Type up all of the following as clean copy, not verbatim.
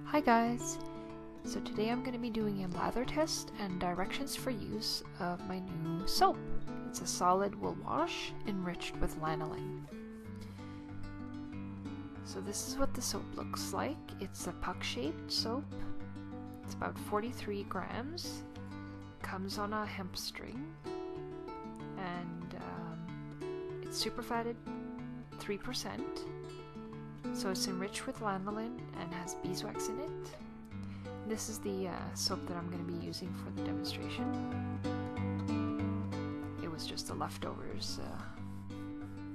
Hi guys! So today I'm going to be doing a lather test and directions for use of my new soap. It's a solid wool wash enriched with lanolin. So this is what the soap looks like. It's a puck-shaped soap. It's about 43 grams. Comes on a hemp string. And it's superfatted 3%. So it's enriched with lanolin and has beeswax in it. This is the soap that I'm going to be using for the demonstration. It was just the leftovers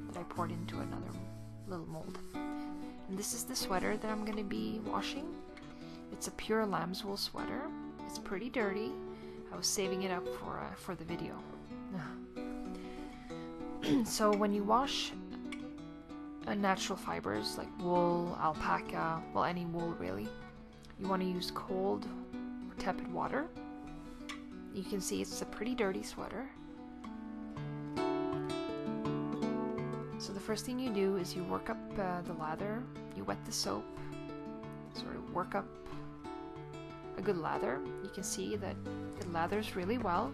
that I poured into another little mold. And this is the sweater that I'm going to be washing. It's a pure lamb's wool sweater. It's pretty dirty. I was saving it up for the video. So when you wash natural fibers like wool, alpaca, well, any wool really, you want to use cold or tepid water. You can see it's a pretty dirty sweater. So the first thing you do is you work up the lather. You wet the soap, sort of work up a good lather. You can see that it lathers really well.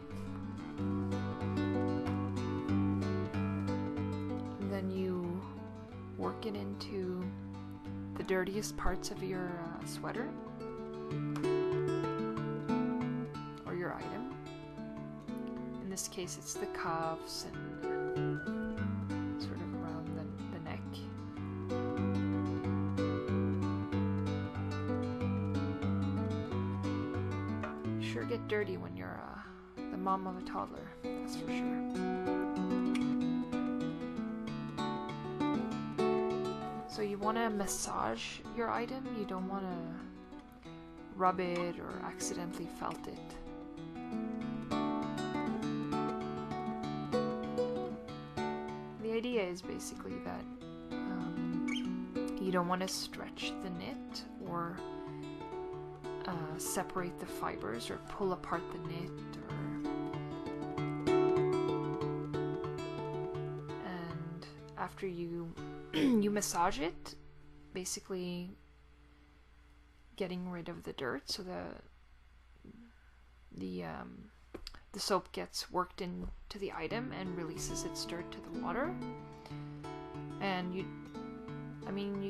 And then you work it into the dirtiest parts of your sweater or your item. In this case it's the cuffs and sort of around the neck. Sure get dirty when you're the mom of a toddler, that's for sure. So you want to massage your item, you don't want to rub it or accidentally felt it. The idea is basically that you don't want to stretch the knit or separate the fibers or pull apart the knit and after you massage it, basically getting rid of the dirt, so the soap gets worked into the item and releases its dirt to the water. And you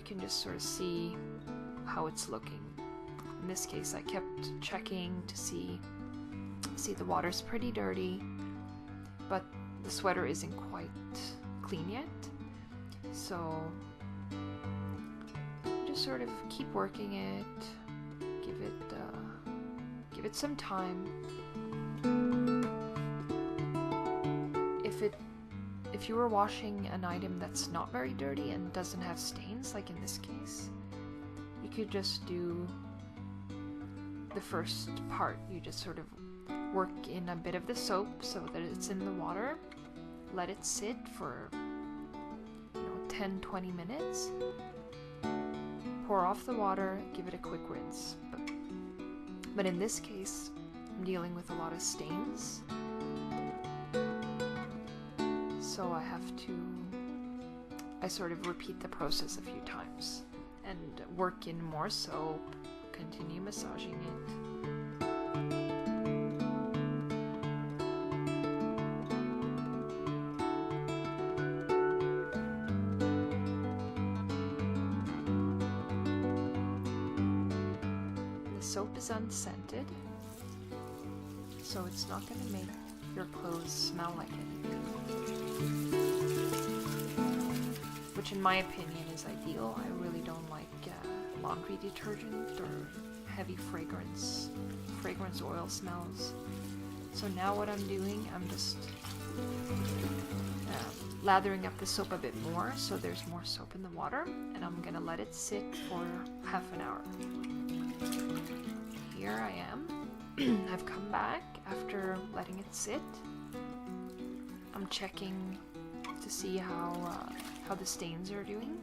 can just sort of see how it's looking. In this case, I kept checking to see the water's pretty dirty, but the sweater isn't quite clean yet. So just sort of keep working it, give it some time. If you were washing an item that's not very dirty and doesn't have stains, like in this case, you could just do the first part. You just sort of work in a bit of the soap so that it's in the water, let it sit for 10-20 minutes, pour off the water, give it a quick rinse. But in this case, I'm dealing with a lot of stains, so I sort of repeat the process a few times and work in more soap, continue massaging it. Soap is unscented, so it's not going to make your clothes smell like anything, which in my opinion is ideal. I really don't like laundry detergent or heavy fragrance oil smells. So now what I'm doing, I'm just lathering up the soap a bit more so there's more soap in the water, and I'm going to let it sit for half an hour. Here I am. I've come back after letting it sit. I'm checking to see how the stains are doing.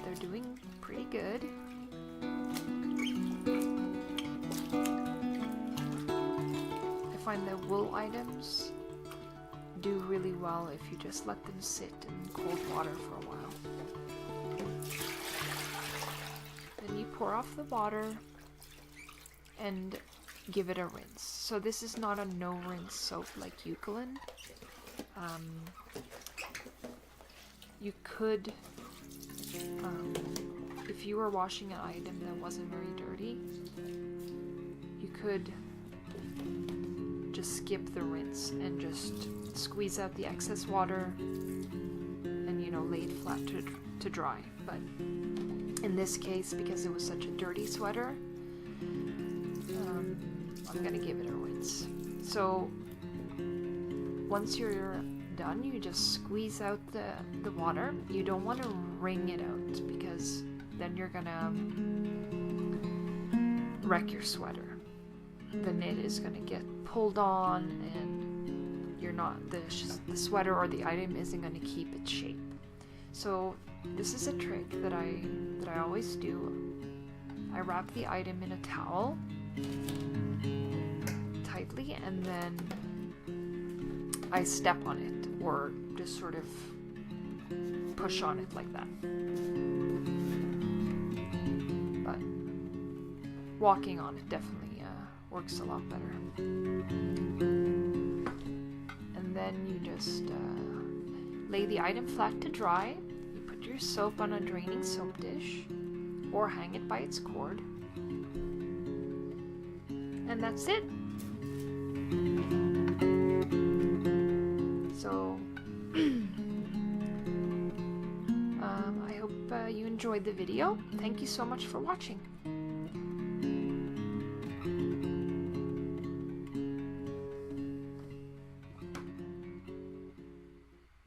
They're doing pretty good. I find that wool items do really well if you just let them sit in cold water for a while. pour off the water and give it a rinse. So this is not a no rinse soap like Eucalyptus. You could, if you were washing an item that wasn't very dirty, you could just skip the rinse and just squeeze out the excess water and, you know, lay it flat to dry. But in this case, because it was such a dirty sweater, I'm gonna give it a rinse. So once you're done, you just squeeze out the water. You don't want to wring it out because then you're gonna wreck your sweater. The knit is gonna get pulled on and you're not, the sweater or the item isn't gonna keep its shape. So this is a trick that I always do. I wrap the item in a towel tightly and then I step on it or just sort of push on it like that. But walking on it definitely works a lot better. And then you just lay the item flat to dry. You put your soap on a draining soap dish or hang it by its cord. And that's it. So I hope you enjoyed the video. Thank you so much for watching.